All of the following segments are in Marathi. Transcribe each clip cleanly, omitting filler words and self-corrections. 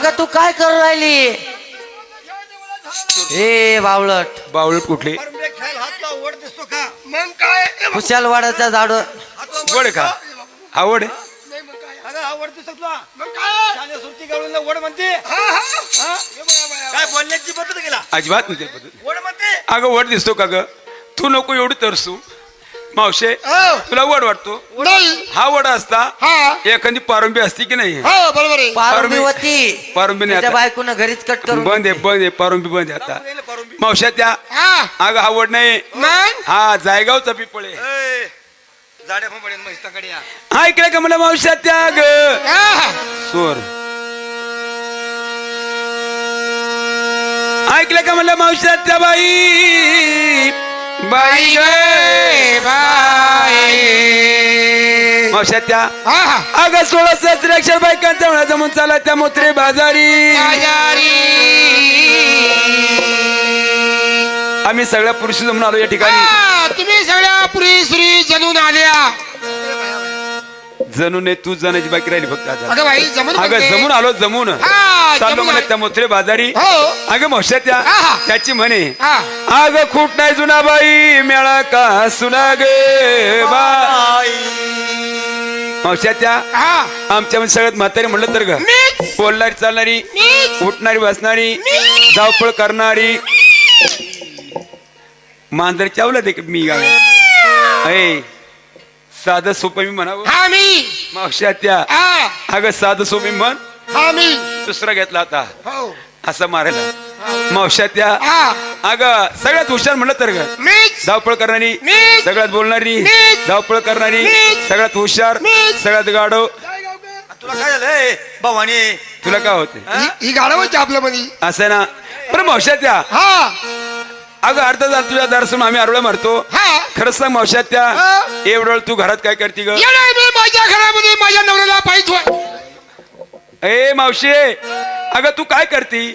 अगं तू काय करू राहिली? ए बावळट. बावळट कुठले? वड दिसतो का? मग काय कुशाल वाडाचा झाड. वड का? हा वड आहे? अगं हा वड दिसतो तुला? मग काय शाने सुरती गावला वड म्हणते. काय बोलण्याची पद्धत गेला? अजिबात नाही ते पद्धत. वड म्हणते. अगं वड दिसतो का ग? तू नको एवढी तरसू मावशे. तुला वड वाटतो? हा वड असता एखादी पारंबी असती की नाही? बरोबर आहे. पारंबी होती. पारंबी नाही त्याच्या आता. बायकोनं घरीच कट करून बंद आहे बंद आहे पारंबी बंद आहे आता. मावश्या त्या अगं हा वड नाही. हा जायगावचा पिपळ आहे. जाड्या पण मस्ताकडे या. हा इकडे का मला मावश्या त्या ग सोर ऐकलं का म्हणलं मावश्या त्या बाई बाई गे बाई मावश्या त्या अगं 16 अक्षर बायकांचा म्हणा जमून चाला त्या मोत्रे बाजारी. आम्ही सगळ्या पुरुष जमून आलो या ठिकाणी. तुम्ही सगळ्या पुरी श्री जनून आल्या. जणू नाही तू जणाची बाकी राहिली फक्त आता. अगं बाई जमून अगं जमून आलो जमून चाललो म्हणत त्या मोत्रे बाजारी. अगं मावश्या त्या त्याची म्हणे अगं खूट नाही जुना बाई मेळा का सुना गे बाई. मावश्या त्या आमच्या सगळ्यात म्हातारी म्हणलं तर ग बोलणारी चालणारी उठणारी बसणारी धावपळ करणारी मांजर चावला दे मी गावे साधं सोपं मी म्हणावं. मावश्या त्या अगं साधं सोपी म्हण. दुसरा घेतला आता असं मारायला. मावश्या त्या अगं सगळ्यात हुशार म्हणलं तर ग धावपळ करणारी सगळ्यात बोलणारी धावपळ करणारी सगळ्यात हुशार सगळ्यात गाढव. तुला काय झालंय भवानी? तुला काय होते ही गाडवाची आपल्या मध्ये असं ना. बरं मावश्या त्या अगं अर्धा झाला तुझ्या दर्शन आम्ही आरोळ्या मारतो. खरंच सांग मावश्या त्या एवढं तू घरात काय करते ग? माझ्या घरामध्ये माझ्या नवऱ्याला पाहिजे. ए मावशे अगं तू काय करती?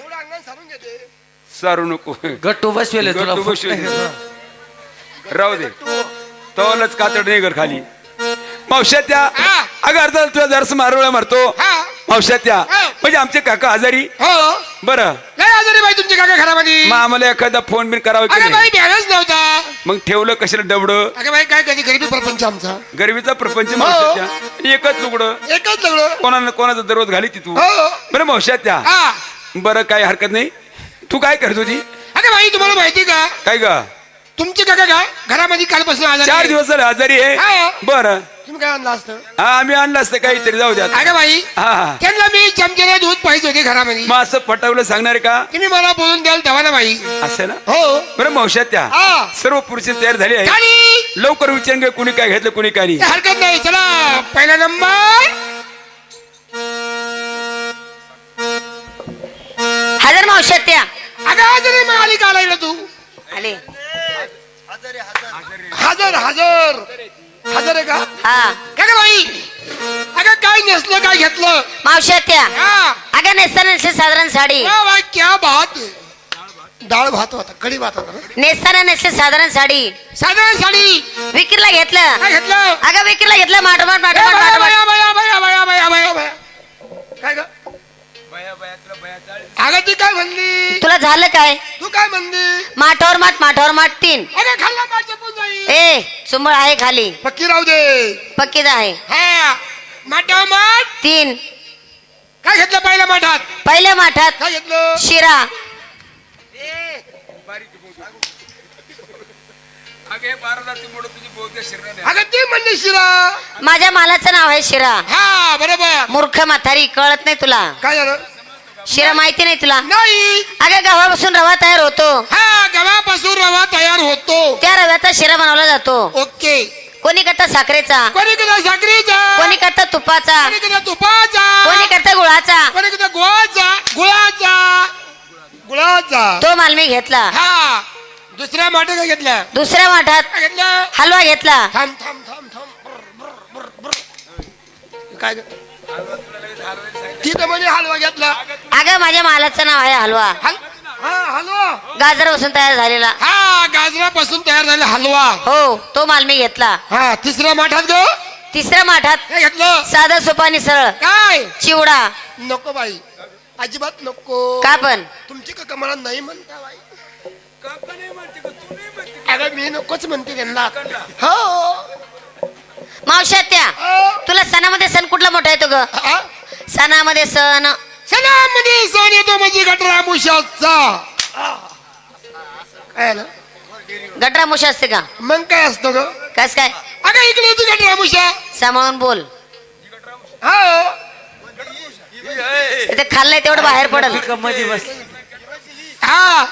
सारू नको गट्टू बसवेले तुला. गट्टू बसवेले. राहू दे तोलच कातड नाही घर खाली. मावश्या त्या अगं अर्धा तुझ्या दर्शन आरोळ्या मारतो. मावश्या त्या म्हणजे आमचे काका आजारी. बरं आजारी बाई तुमच्या काका घरामध्ये. मग आम्हाला एखादा फोन बिन करावा की बाई बॅलन्स नव्हता. मग ठेवलं कशाला डबड? अगं बाई काय कधी गरीबी प्रपंच आमचा. गरिबीचा प्रपंच मावश्याच्या एकच लुगडं एकच लग्न कोणाला कोणाचा दररोज घाली ती तू. बरं मावश्या त्या बरं काही हरकत नाही. तू काय करत होती? अगं बाई तुम्हाला माहिती का काय ग तुमचे काका का घरामध्ये कालपासून आजारी 4 दिवस झाले आजारी आहे. बरं तुम्ही काय आणलं असतं? हा आम्ही आणलं असतं काहीतरी जाऊ द्या. अगं बाई त्यांना मी चमच्याला दूध पाहिजे होते घरामध्ये. मग असं पटवलं सांगणार का? तुम्ही मला बोलून द्याल तेव्हा ना बाई. असं ना. हो बरं मावश्या त्या सर्व पुरुष तयार झाले आहे. लवकर विचार कुणी काय घेतलं कुणी काय नाही. हरकत नाही. चला पहिला नंबर हजर मावश्या त्या. अगं आजारी मग आली का आला तू? आले हजर हजर हजर आहे का? हा काय बाई अगं काय नेसलं काय घेतलं? मावश्या त्या अगं नेसताना नेसले साधारण साडी. क्या बात. डाळ भात होता कढी भात होता. नेसताना नेसले साधारण साडी. साधारण साडी विक्रीला घेतलं. काय घेतलं? अगं विक्रीला घेतलं माटोमाट माटोमाट काय ग अगं ती काय म्हणली? तुला झालं काय? तू काय म्हणली? माठावर माठ 3. अरे खाल्ला माझ्या पण जाईल. ए चुंबळ आहे खाली पक्की राहू दे. पक्कीच आहे. हा माठावर माठ 3. काय घेतलं पहिल्या माठात? पहिल्या माठात काय घेतलं? शिरा. अगं ती म्हणली शिरा. माझ्या मालाचं नाव आहे शिरा. हा बरोबर. मूर्ख म्हातारी कळत नाही तुला? काय झालं? शिरा माहिती नाही तुला? नाही. अगं गव्हापासून रवा तयार होतो. हा गव्हापासून रवा तयार होतो. त्या रव्याचा शिरा बनवला जातो. ओके. कोणी करता साखरेचा, कोणी करता साखरेचा, कोणी करता तुपाचा, कोणी करता तुपाचा, कोणी करता गुळाचा, कोणी करता गुळाचा. गुळाचा गुळाचा तो माल मी घेतला. हा दुसऱ्या माठात काय घेतला? दुसऱ्या माठात काय घेतलं? हलवा घेतला. थांब थांब थांब थांब. काय ग? तिथं म्हणे हलवा घेतला. अगं माझ्या मालाचं नाव आहे हलवा. हा हलवा गाजरापासून तयार झालेला. हा गाजरापासून तयार झालेला हलवा. हो तो माल मी घेतला. हा तिसऱ्या माठात ग तिसऱ्या माठात काय घेतलं? साधा सोपा आणि सरळ काय? चिवडा. नको बाई अजिबात नको. का पण तुमची काका मला नाही म्हणता बाई. काका नाही म्हणते का तू नाही म्हणते अगं मी नकोच म्हणते त्यांना. हो मावश्या त्या हो. तुला सणामध्ये सण कुठला मोठा येतो ग? हा? सणामध्ये सण सणामध्ये सण येतो म्हणजे गटरामुशाचा. काय आलं? गटरामुशा असते का? मग काय असतं ग? कस काय? अगं इकडे होती गटरामुशा. सांभाळून बोल. हो ते खाल्लंय तेवढं बाहेर पडल. मध्ये बस. हा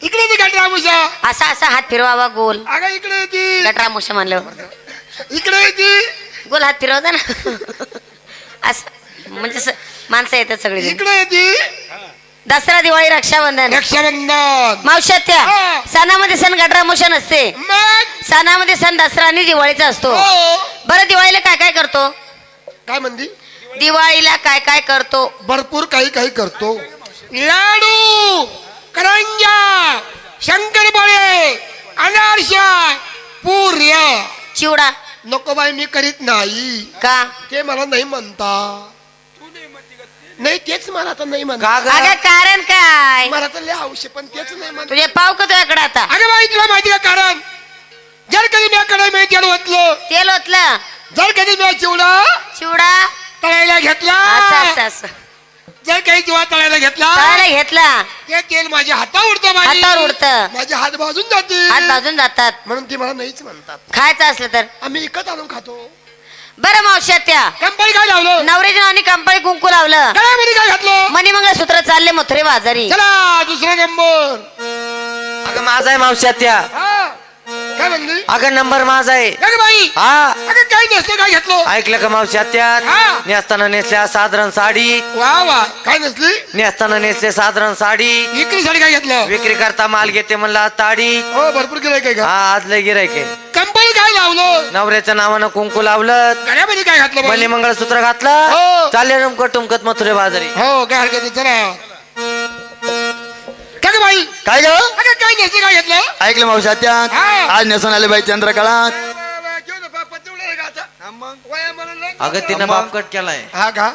इकडे होती गटरामुशा. असा असा हात फिरवावा गोल. अगं इकडे होती. गटरामुशा म्हणलं इकडे होती. गोल हात फिरवता ना. असं म्हणजे माणसं येतात सगळी. इकडे होती. दसरा दिवाळी रक्षाबंधन रक्षाबंधन. मावश्या त्या हा. सणामध्ये सण गटरामुशा नसते. मग सणामध्ये सण दसरा आणि दिवाळीचा असतो. हो. बरं दिवाळीला काय काय करतो? काय म्हणती? दिवाळीला काय काय करतो? भरपूर काही काही करतो. लाडू, करंजा, शंकरपाळे, अनारशा, पुऱ्या. चिवडा नको बाई मी करीत नाही. का? ते मला नाही म्हणता. नाही तेच मला तर नाही म्हणता. का ग? अगं कारण काय? मला तर लय हौशी पण तेच नाही म्हणता. तुझे पाव का तुझ्याकडे आता? अरे बाई तुला माहिती का कारण? जर कधी मी कडे मी तेल ओतलं, तेल ओतलं, जर कधी मी चिवडा चिवडा तळायला घेतला, असं असं असं जर काही चिवडा तळायला घेतला, तळायला घेतला ते तेल माझ्या हातावर उडतं. हातावर उडतं. माझे हात भाजून जाते. हात भाजून जातात. म्हणून ती मला नाहीच म्हणतात. खायचं असलं तर आम्ही विकत आणून खातो. बरं मावश्या त्या कंपनी काय लावलं? नवऱ्याच्या नावाने कंपनी कुंकू लावलं. गळ्यामध्ये काय घातलं? मणिमंगळसूत्र चालले मथुरे बाजारी. चला दुसरा नंबर. अगं माझा आहे मावश्या त्या. हा काय म्हणली? अगं नंबर माझा आहे. अगं बाई हा अगं काही नसतं काय घेतलं? ऐकलं का मावश्या त्या? हा. नेसताना नेसल्या साधारण साडी. वा वा काय नसली? नेसताना नेसले साधारण साडी. विक्रीसाठी काय घेतलं? विक्री करता माल घेते म्हणला ताडी. हो भरपूर गिरायक आहे का? हा आज लय गिरायक आहे. कंपनी काय लावलं? नवऱ्याच्या नावानं कुंकू लावलं. गळ्यामध्ये काय घातलं बाई? मणी मंगळसूत्र घातलं. हो. चालले रमकट टुमकत मथुरे बाजारी. हो काय हरकत नाही, चला. काय गं बाई काय ग अगं काय नसते काय घेतलं? ऐकलं मावशा त्या हा. आज नेसून आले बाई चंद्रकळा. घेऊन जा, पत्ते उडाले का आता? वया मला लय- अगं तिनं बापकट केलाय. हा का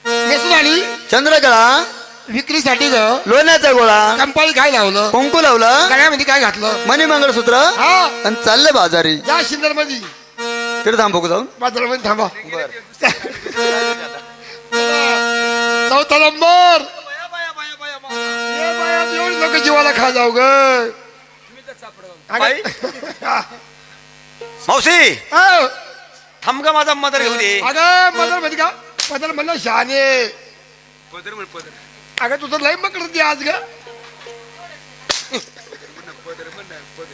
नेसून आली चंद्रकळा विक्रीसाठी ग. लोण्याचा गोळा कंपनी काय लावलं? कुंकू लावलं गळ्यामध्ये काय घातलं? मणी मंगळसूत्र हा आणि चालले बाजारी. जा शिंदर मध्ये तिथे थांबू का जाऊन? बाजारामध्ये थांबा. चौथा नंबर. ये बाया, एवढी लोक जीवाला खा जाऊ ग. बाई? मावशी थांब का माझा मदर घेऊ दे. अगं मदर मध्ये का मदर म्हणलं शहाणे. पदर म्हण पदर. अगं तुझं लय मग करते आज ग.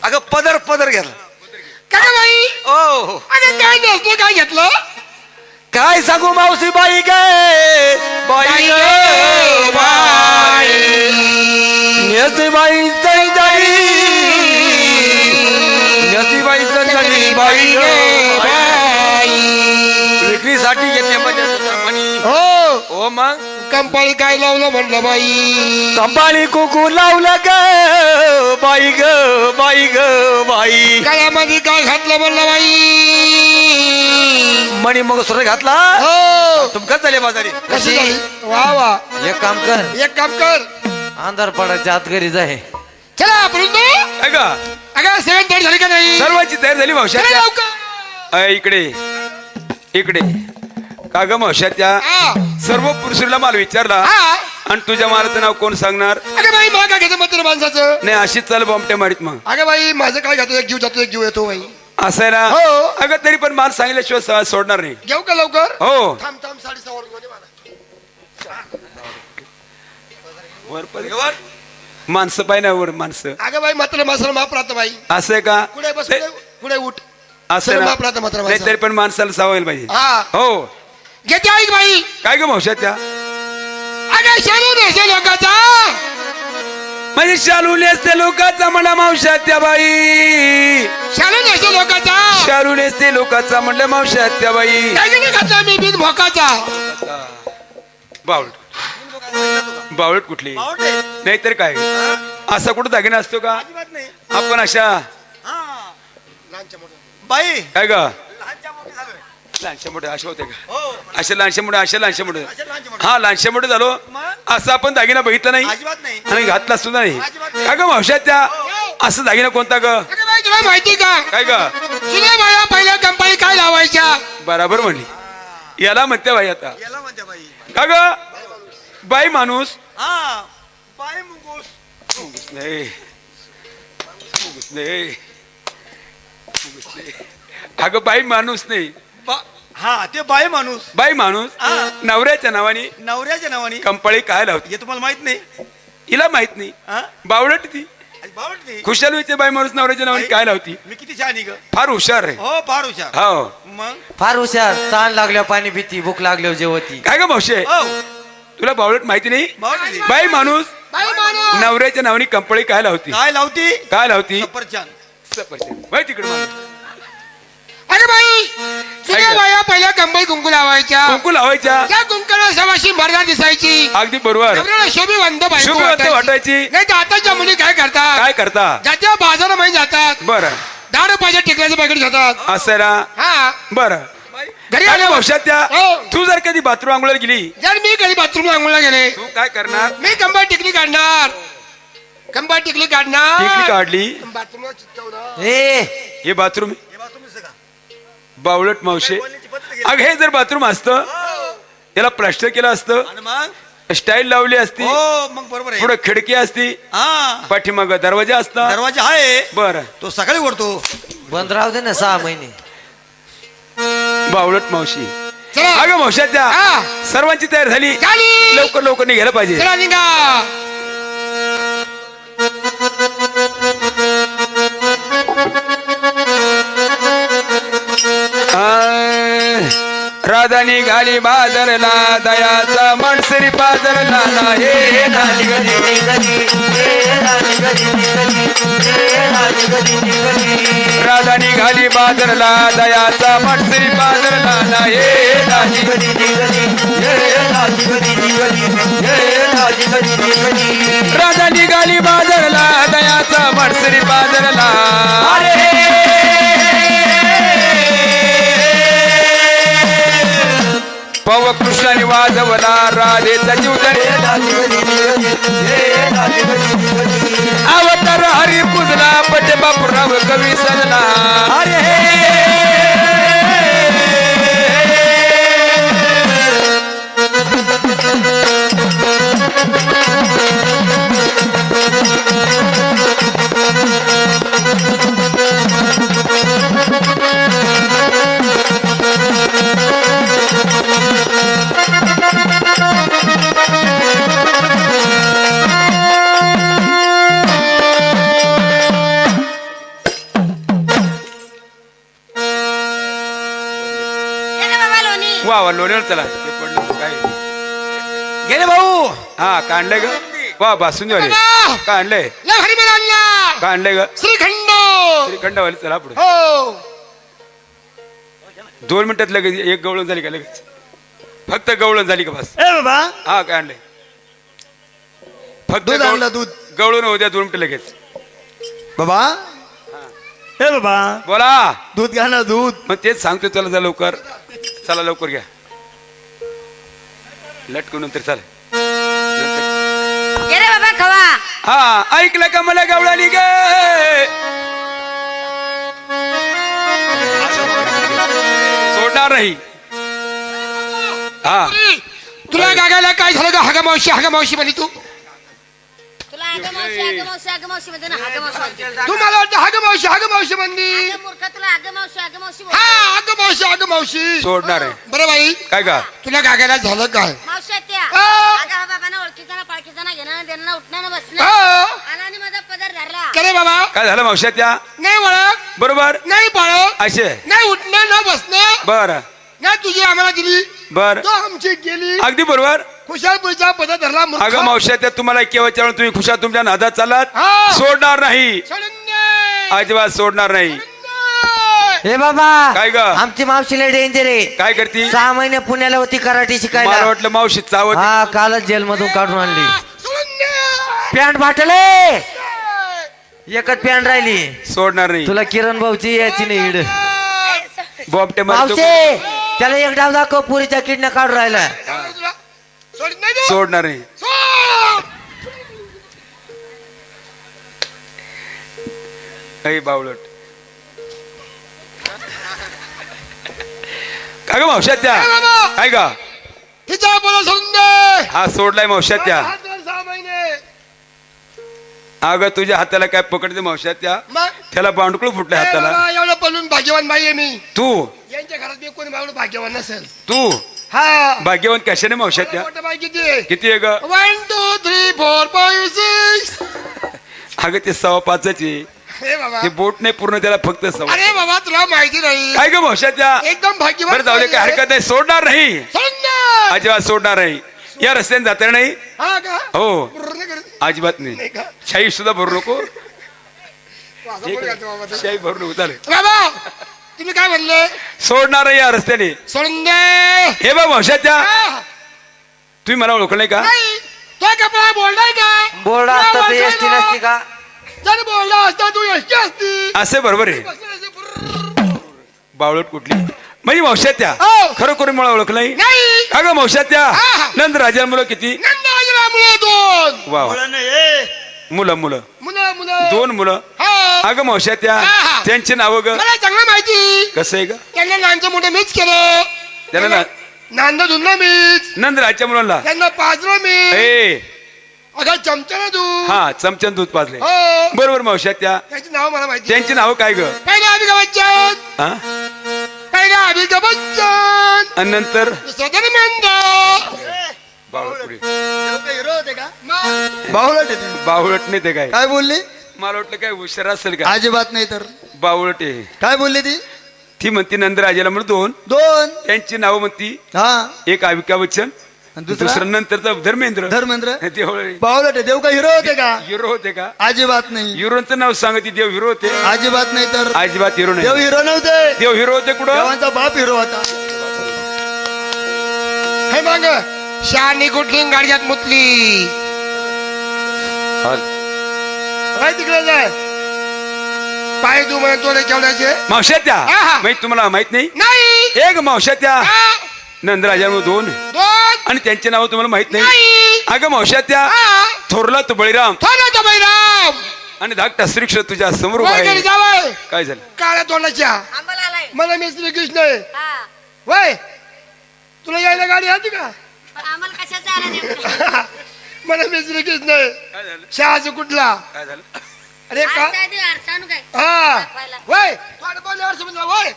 अगं पदर पदर घ्या. काय बाई ओ अगं काय नसतं काय घेतलं? काय सांगू मावशी बाई गे बाई गे बाई नेसी बाई चंदडी नेसी बाई चंदडी बाई गे बाई विक्रीसाठी घेतले म्हणजे हो ओ मग कंपनी काय लावलं म्हणलं बाई? कंपाळी कुकू लावलं ग बाई ग बाई ग बाई गळ्यामध्ये काय घातलं म्हणलं बाई? मणी मग सुर घातला हो तुमकाच झाले बाजारी. कशी झाली? वा वा एक काम कर. एक काम कर. अंधार पडायच्या आत घरी जाय. चला आपण काय का अगं सेवन तयार झाली का नाही? सर्वांची तयार झाली मावश्या चला त्या. लवकर. इकडे इकडे का ग मावश्या त्या हा. सर्व पुरुषाला माल विचारला हा. आणि तुझ्या मालाचं नाव कोण सांगणार? अगं बाई मला काय घेतं मग माणसाचं? नाही अशीच चाल बॉम्बटे मारीत मग अगं बाई माझं काय घेतो? एक जीव जातो एक जीव येतो बाई. असं आहे ना. हो. अगं तरी पण माल सांगितल्याशिवाय सोडणार नाही. घेऊ का लवकर? हो थांब थांब 6:30 वर घेऊ दे मला. माणसं पाहिजे ना वर माणसं. अगं बाई मात्र माणसाला माप राहतं बाई. असं आहे का? पुढे बस ते- पुढे उठ. असं सर्व आहे माप राहतं मात्र ना. नाही माणसाला. तरी पण माणसाला सावायला पाहिजे. हा हो घेते ऐक बाई. काय ग मावश्या त्या अगं शालू नेसे लोकांचा. म्हणजे शालू नेसते लोकांचा म्हणा मावश्या त्या बाई. शालू नेसे लोकांचा. शालू नेसते लोकांचा म्हणलं मावश्या त्या बाई. काय नाही घातला मी बिन भोकाचा. बावळट बावळट कुठली नाहीतर काय असा कुठं दागिना असतो का? आपण अशा बाई काय ग लहानशे मोठे असे होते का हो असे लहानशे मोठे असे लहानशे मोठे असे लहानचे मोठे. हा लहानशे मोठे झालो मग? असं आपण दागिना बघितला नाही अजिबात नाही आणि घातला सुद्धा नाही अजिबात नाही. का ग मावशात त्या असं दागिना कोणता ग अगं बाई, तुला माहिती का काय ग तुझ्या बाया पहिल्या कंपनी काय लावायच्या बराबर म्हणली याला म्हणते बाई आता याला म्हणते बाई का ग बाई माणूस हा बाय मुंगूस नाही मुंगूस नाही मुंगूस नाही. अगं बाई माणूस नाही हा ते बाय माणूस बाई माणूस हा. नवऱ्याच्या नावाने नवऱ्याच्या नावाने कंपळी काय लावते हे तुम्हाला माहित नाही हिला माहित नाही हा? बावळट ती अरे बावट नाही. खुशाल विचे बाई माणूस नवऱ्याच्या नावाने काय लावती मी किती शहाणी ग फार हुशार आहे हो फार हुशार हो मग फार हुशार ताण लागल्यावर पाणी पिती भूक लागल्यावर जेवती काय ग मावशे हो तुला बावळट माहिती नाही बावट नाही. बाई माणूस बाई माणूस नवऱ्याच्या नावाने कंपळी काय लावती काय लावती काय लावती सफरचंद सफरचंद बाई तिकडे माणूस. अरे बाई तुझ्या बाया पहिल्या कंपनी कुंकू लावायच्या कुंकू लावायच्या त्या कुंकूला सवाशी मर्दा दिसायची अगदी बरोबर नवऱ्याला शोभिवंत बायको शुभवंत वाटायची नाही तर आताच्या मुली काय करतात काय करता ज्याच्या बाजारामध्ये जातात बर 10 रुपयाच्या टिकल्याचे पॅकेट घेतात असं ना हा बर घरी काय आल्यावर भाषात त्या हो. तू जर कधी बाथरूम आंघोळीला गेली जर मी कधी बाथरूमला आंघोळला गेले तू काय करणार मी कंबर टिकली काढणार कंबर टिकली काढणार टिकली काढली बाथरूमला चिटकवणार. ए हे बाथरूम हे बा तुम्ही सगळं बावळट मावशे बोलण्याची पद्धत गेली. अग हे जर बाथरूम असतं याला प्लास्टर केलं असतं आणि मग स्टाईल लावली असती हो मग बरोबर आहे पुढे खिडकी असती हा पाठीमाग दरवाजा असता दरवाजा आहे बर तो सकाळी उघडतो बंद राहू दे ना 6 महिने बावळट मावशी चला अगं मावशात त्या हा. सर्वांची तयारी झाली झाली. लवकर लवकर निघायला पाहिजे चला निघा राधा निघाली बाजारला दयाचा मनसरी बाजारला नाही राधा निघाली बाजारला दयाचा मनसरी बाजारला नाही राधा निघाली बाजारला दयाचा मनसरी बाजारला पव कृष्णाने वाजवला राधेचा जीवधर अवतार हरी पुजला पटे बापूराव कवी सजला गेले बाबा लोणी वा वा लोण्यावर चला ते पडलं काय गेले भाऊ हा काढलंय ग वा बासुंदी वाले बाबा! काय आणलंय या घरी मला आणला काय आणलंय ग श्रीखंड श्रीखंडवाले चला पुढे हो 2 मिनिटात लगेच एक गवळण झाली का लगेच फक्त गवळण झाली का बस ए बाबा हा काय आणलंय फक्त दूध आणलं, दूध. गवळण होऊ द्या 2 मिनिटं लगेच बाबा ए बाबा बोला दूध घ्या ना दूध मग तेच सांगतो चला जा लवकर चला लवकर घ्या लटकून नंतर चला गेले बाबा खवा हा ऐकलं का मला गवळाली ग सोडणार नाही हा तुला गागायला काय झालं का हागा मावशी म्हणे तू तुला आग मावशी मध्ये ना हाग मावशी तू मला वाटतं हाग मावशी म्हणली मूर्ख तुला आग मावशी हा आग मावशी सोडणार आहे बरं बाई काय का तुला गागायला झालं काय मावशी त्या आ! आगा बाबांना ओळखीचा ना पाळखीचा ना घेणं देणं उठणं बसणं हा. आणि माझा पदर धरला करे बाबा काय झालं मावशात त्या नाही वळख बरोबर नाही बाळक असे नाही उठणं न बसणं बर नाही तुझी आम्हाला दिली बर तो आमची गेली अगदी बरोबर खुशालपुरीचा पद धरला मूर्ख. अगं मावशात त्या तुम्हाला केव्हाच्या वेळी तुम्ही खुशाल तुमच्या नादात चाललात हा. सोडणार नाही सोडून दे. अजिबात सोडणार नाही सोडून दे. हे बाबा काय ग? आमची मावशीला डेंजर आहे काय करती 6 महिने पुण्याला होती कराटे मला शिकायला वाटलं मावशी चावत हा कालच जेल मधून काढून आणली सोडून दे. पॅन्ट फाटले एकच पॅन्ट राहिली सोडणार नाही तुला किरण भाऊची याची नाही इड बॉबटे मारतो मावशे त्याला एक डाव दाखव पुरीच्या किडनं काढून राहिला तुला सोडित नाही तू. सोडणार नाही सोड. काही बावळट का ग मावशात त्या ए बाबा, काय का तिच्या बोला सोडून दे. हा सोडलाय मावशात त्या हात वर 6 महिने. अगं तुझ्या हाताला काय पकडते मावशात त्या मग त्याला बांडकुळ फुटलंय ए हाताला बाबा, एवढं पळून भाग्यवान बाई आहे मी. तू यांच्या घरात मी कोणी बावडं भाग्यवान नसेल. तू हा भाग्यवान कशाने मावशात त्या मोठं बाई किती आहे? किती आहे ग 1 2 3 4 5 6. अगं ते 5.25 आहे हे बाबा ते बोट नाही पूर्ण त्याला फक्त 6. अरे बाबा तुला माहिती नाही काय ग मावशात त्या एकदम भाग्यवान बरं जाऊ दे बाई काय आहे. हरकत नाही सोडणार नाही सोडून दे. अजिबात सोडणार नाही या रस्त्याने जाता नाही हा का हो बरोबर नाही करत. अजिबात नाही नाही का? शाही सुद्धा भरू नको असं ठीक बोल आहे. का तू बाबा तू? शाही भरू नको चालेल बाबा तुम्ही काय म्हणले सोडणार नाही या रस्त्याने सोडून दे. हे बघ मावशात त्या हा. तुम्ही मला ओळखलं नाही का नाही तो कपडा बोललाय का बोर्ड असतं तर एसटी नसती का जर बोलला असता तू एसटी असती. असे बरोबर आहे बसली असती. ब्रrr. बावळट कुठली म्हणजे मावशात त्या हो. खरोखर मला ओळखलं नाही नाही का ग मावशात त्या हा. नंद राजांमुळे किती नंदाजीला मुलं 2 वा वा. मुलं मुलं मुलं मुलं 2 मुलं हा. अगं मावशात त्या हा. त्यांचे नाव ग मला चांगलं माहिती कसं आहे ग त्यांना लहानचं मोठं मीच केलं त्याला ना नांदा धुंदा मीच नंद राजच्या मुलांना त्यांना पाजलं मी ए अगं चमच्याला तू हा चमच्यान दूध पाजले हो बरोबर मावशात त्या त्यांची नाव मला माहिती त्यांची नाव काय ग पहिला अभिका बच्चन हा पहिला अभिका बच्चन आणि नंतर दुसरा धर्मेंद्र बावळट पुढे. हिरो होते का मग बाहुलट आहे ते. बावळट नाही ते काय काय बोलली मला वाटलं काय हुशार असेल का अजिबात नाही तर बावळट आहे काय बोलली ती ती म्हणती नंदराजाला म्हणून 2 2 त्यांची नाव म्हणती हा एक अमिका बच्चन आणि दुसरं दुसरा नंतरचा धर्मेंद्र धर्मेंद्र देवळे बाहुलट आहे देव का हिरो होते का हिरो होते का अजिबात नाही हिरोचं नाव सांगती देव हिरो होते अजिबात नाही तर अजिबात हिरो देव नाही हिरो नव्हते देव हिरो होते कुठं देवांचा बाप हिरो होता हे मग शानी कुठली गाडग्यात मुतली काय तिकडे जाय पाय तू म्हणे तोडे केवढ्याचे मावशात्या हा. माहित तुम्हाला माहित नाही नाही एक मावशात्या हा. नंदराजांवर 2 दोन आणि त्यांचे नाव तुम्हाला माहित नाही नाही अगं मावशात्या हा. थोरला तो बळीराम थोडा तो बैराम आणि धाकटा श्रीकृष्ण तुझ्या समोर उभा वय घरी आहे जावय काय झालं काळ्या तोंडाच्या आंबाला आलाय मला मी श्रीकृष्ण आहे हा वय तुला यायला गाडी आली का पण आम्हाला कशाचं आलं नेमकं? मला मी श्रीकृष्ण आहे काय झालं शहाजू कुठला काय झालं अरे का आज काय ते अडचण काय हा दाखवायला. वय थोडं बोलले वर्ष म्हणजे वय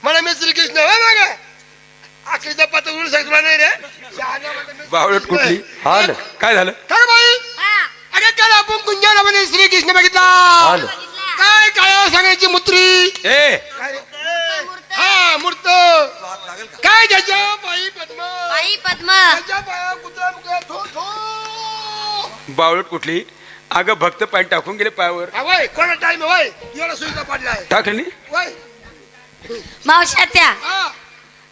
मला मी श्रीकृष्ण वय मग आखरीचा पात्र उडू शकला नाही रे शहाजा म्हणतो मी बावळट श्रीकृष्ण कुठली आहे. आलं काय झालं काय बाई हा अरे काल आपण कुंजाला म्हणे श्रीकृष्ण बघितला आलं बघितला काय काय सांगायची मुत्री ए काय रे? मूर्त हा मूर्त काय त्याच्या बाई पद्म बाई पद्म त्याच्या पाया कुत्रा मुकला थो थो बावळट कुठली अगं भक्त पाणी टाकून गेले पायावर हा वय कोणा टाइम वय एवढा सुईचा पडलाय टाकलं नाही वय मावशात्या हा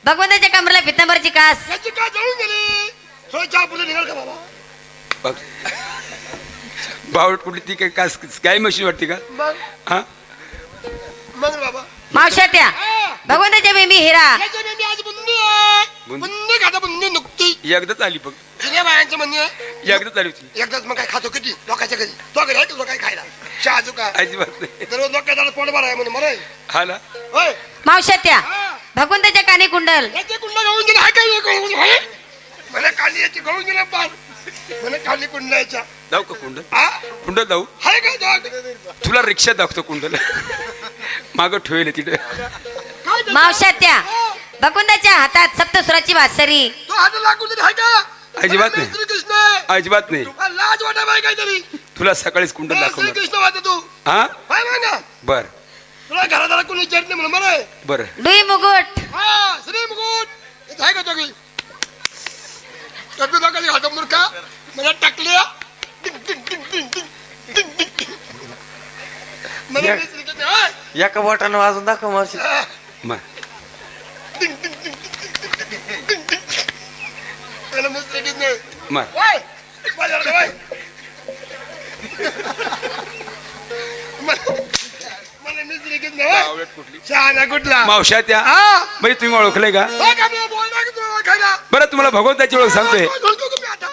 भगवंताच्या कमरेला पितांबरची कास याची काय जळून गेली थोडं चहा पुढे निघाल का बाबा बघ. बावळट कुठली ती काय काय मशीन वाटते का मग हा मग रे बाबा मावशात्या हा भगवंताच्या बेंबी हिरा याच्या बेबी आज बुंदी आहे बुंदी? बुंदी खाता बुंदी नुकती एकदाच आली बघ जुन्या बायांचं म्हणणे एकदाच आली होती एकदाच मग काय खातो किती लोकांच्या घरी तो घरी आहे तुझं काय खायला शहाजू काय अजिबात नाही दररोज लोकांचा पोट भराय म्हणून मरे हा ना होय मावशात्या हा भगवंताच्या कानी कुंडल याचे कुंडला गळून गेले हाय काय गळून गेले मला काली याची गळून गेले पार मला काली कुंडलाच्या जाऊ का कुंडल हा कुंडल जाऊ हाय काय जाग तुला रिक्षा दाखवतो कुंडल माग ठेवले तिथे काय ते? मावशात्या हा. भगवंताच्या हातात सप्तसुराची वासरी तो हात लागून तरी हाय का अजिबात नाही. श्रीकृष्ण आहे. अजिबात नाही तुला लाज वाटा बाई काहीतरी तुला सकाळीच कुंडल दाखवणार श्रीकृष्ण वाटत तू हा हाय ना बर तुला घरादारा कोणी चटणी म्हणून मरे बर डुई मुकुट हा श्री मुकुट इथं आहे का तुम्ही कधी लोकांनी हात मूर्खा मला टाकल्या मला मी श्रीकृष्ण हाय. एका बोटानं वाजून दाखव मावशी हा. बर मला मी श्रीकृष्ण आहे. बर वाय माझ्याकडे वाय मला मी मैत्री घेत नाही आवडत कुठली शहाणा कुठला मावश्या त्या हा म्हणजे तुम्ही ओळखलंय का हो का मी बोलणार की तुला ओळखायला? बरं तुम्हाला भगवंताची ओळख सांगतोय बोलतो तुम्ही आता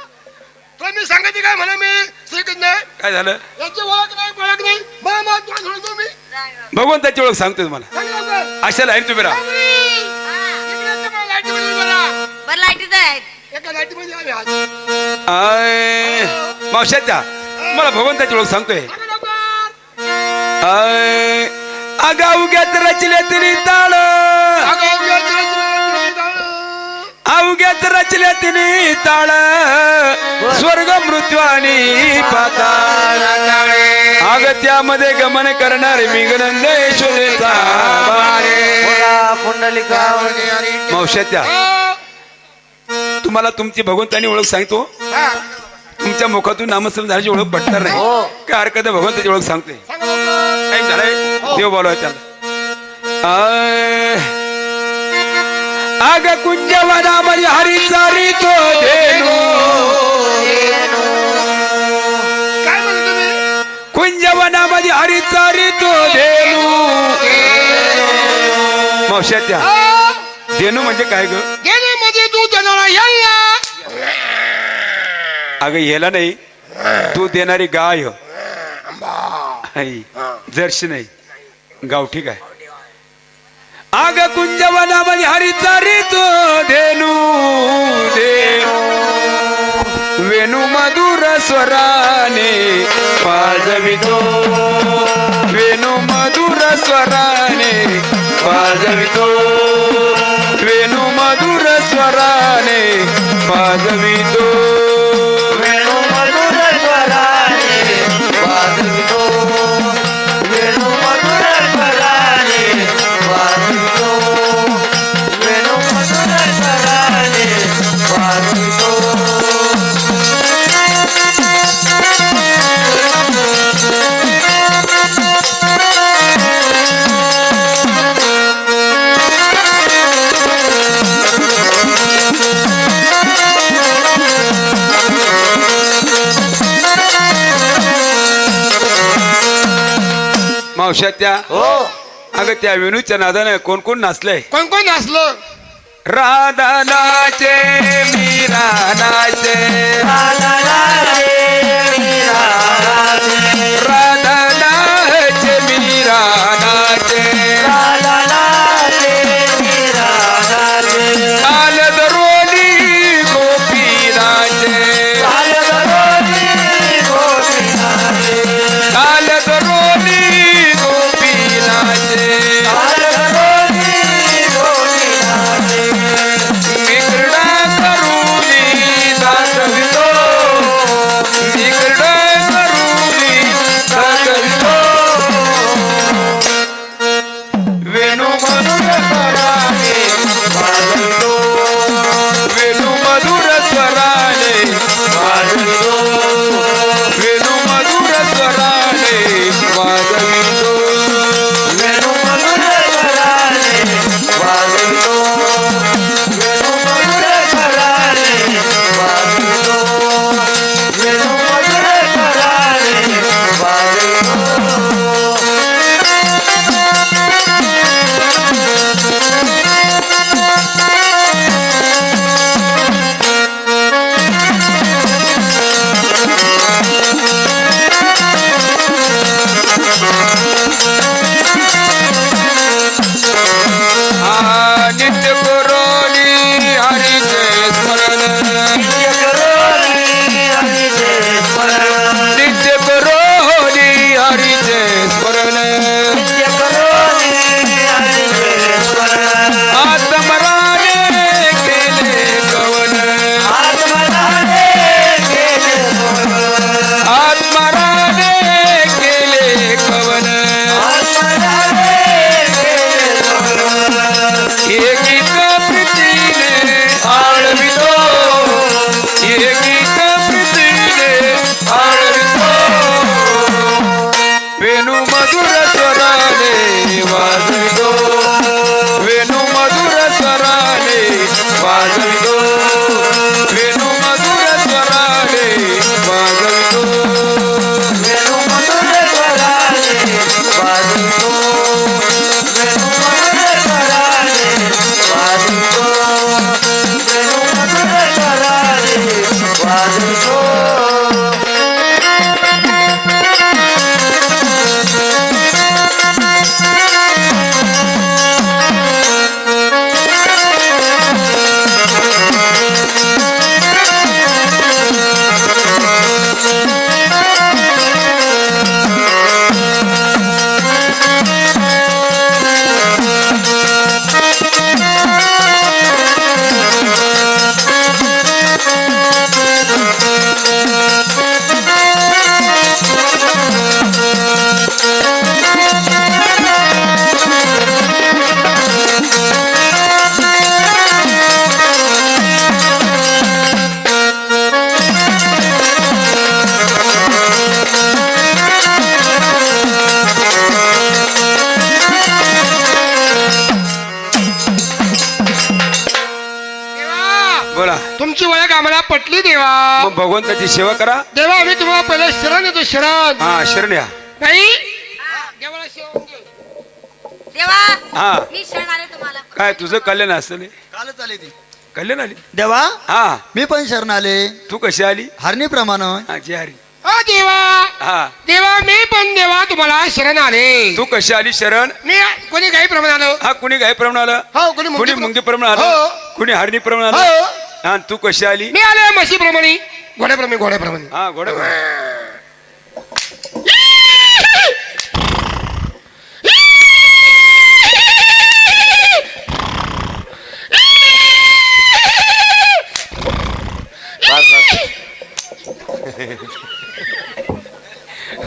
तो मी सांगायची काय म्हणा मी श्रीकृष्ण काय झालं याची ओळख नाही मला तुला म्हणतो मी भगवंताची ओळख सांगतोय तुम्हाला सांग लवकर. अशा लाईन तुम्ही राहा बापरे! इकडे ये मला लाईटीमध्ये बघा. बरं लाईटीच आहेत एका लाईटीमध्ये आम्ही आज आय, मावश्या त्या मला भगवंताची ओळख सांगतोय सांगा लवकर. आय, आगा उग्यात रचले तिने ताळ अगं, उद्या चिरंजीव अवघ्यात रचले तिने ताळ स्वर्ग मृत्यू आणि पाताळ अग त्यामध्ये गमन करणारे मिगनंद यशोदेचा बाळे. पुंडलिका मावश्या त्या तुम्हाला तुमची भगवंतानी ओळख सांगतो हा, तुमच्या मुखातून नामस्मरण झाल्याची ओळख पटणार नाही हो. काय हरकत आहे, भगवंताची ओळख सांगते सांगा लवकर. टाइम झालाय देव बोलवाय त्याला आय, अग कुंजवनामध्ये हरीचा ऋतू धेनू काय म्हणले तुम्ही? कुंजवनामध्ये हरीचा ऋतू धेनू मावश्या त्या हा, धेनू म्हणजे काय ग गेलीमध्ये दूध देणारा यायला. अगं याला नाही तू देणारी गाय आई, जर्शी नाही गावठी गाय आग कुंजवनामध्ये हरीचा ऋतू धेनू धेनू वेणू मधुर स्वराने वाजवितो वेणू मधुर स्वराने वाजवितो वेणू मधुर स्वराने वाजवितो वेणू मधुर स्वराने वाजवितो वेणू मधुर स्वराने वाजवितो वेणू मधुर स्वराने वाजवितो मावश्या त्या हो अगं त्या वेणूच्या नादानं कोण कोण नाचलंय कोण कोण नाचलं? राधा नाचे मीरा नाचे राधा नाचे मीरा नाचे काल दरोली गोपी नाचे काल दरोली गोपी नाचे निकडा करूनी दाखवितो निकडा करूनी दाखवितो वेणू मधुर स्वराने वाजवितो वेणू मधुर स्वराने वाजवितो वेणू मधुर स्वराने वाजवितो वेणू मधुर स्वराने वाजवितो वेणू मधुर स्वराने वाजवितो वेणू मधुर स्वराने वाजवितो तुमची ओळख आम्हाला पटली देवा. मग भगवंताची सेवा करा. देवा आम्ही तुम्हाला पहिले शरण येतो शरण. हा शरण या. नाही देवाला सेवा होऊन दे. देवा हा मी शरण आले तुम्हाला. काय तुझं कल्याण असतं नाही? कालच आली ती कल्याण आली. देवा हा मी पण शरण आले तू कशी आली? हरणी प्रमाण. हा जय हरी. ओ देवा हा देवा मी पण देवा तुम्हाला शरण आले. तू कशी आली शरण? मी कोणी काही प्रमाण आलो. हा कुणी गाय प्रमाण आलं, हो कोणी कुणी मुंगी प्रमाण आलं, हो. कुणी हरणी प्रमाण हो. आलं. हा तू कशी आली? मी आलो म्हशीप्रमाणे घोड्याप्रमाणे. हा घोडा.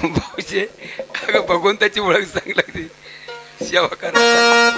भाऊचे अगं भगवंताची ओळख सांग लागते. सेवा करा.